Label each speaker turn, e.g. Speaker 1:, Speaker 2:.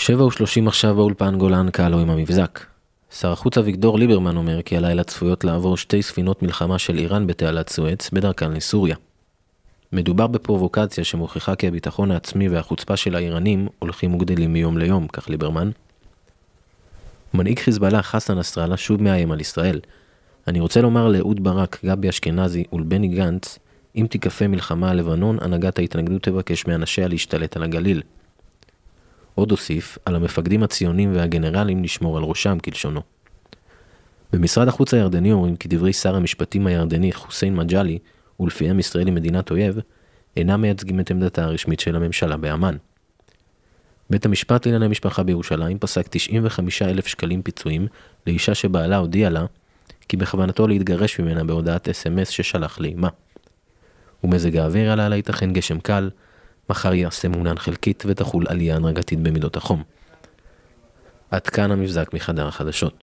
Speaker 1: 7:30 עכשיו באולפן גולן קהלו עם המבזק. שר החוץ אביגדור ליברמן אומר כי הלילה צפויות לעבור 2 ספינות מלחמה של איראן בתעלת סואץ בדרכן לסוריה. מדובר בפרובוקציה שמוכיחה כי הביטחון העצמי והחוצפה של האיראנים הולכים וגדלים מיום ליום, כך ליברמן. מנהיג חיזבאללה חסן נסראללה שוב מאיים על ישראל. אני רוצה לומר לאהוד ברק, גבי אשכנזי ולבני גנץ, אם תיקפה מלחמה על לבנון, הנהגת ההתנגדות תבקש מאנשיה להשתלט על הגליל. עוד הוסיף, על המפקדים הציונים והגנרלים לשמור על ראשם כלשונו. במשרד החוץ הירדני אומרים כי דברי שר המשפטים הירדני חוסיין מג'לי, ולפיהם ישראל היא מדינת אויב, אינם מייצגים את עמדתה הרשמית של הממשלה באמן. בית המשפט לענייני משפחה בירושלים פסק 95,000 שקלים פיצויים לאישה שבעלה הודיע לה כי בכוונתו להתגרש ממנה בהודעת SMS ששלח לאמה. ומזג האוויר עלה ייתכן גשם קל, מחר יעשה מעונן חלקית ותחול עלייה הנרגתית במידות החום. עד כאן המבזק מחדר החדשות.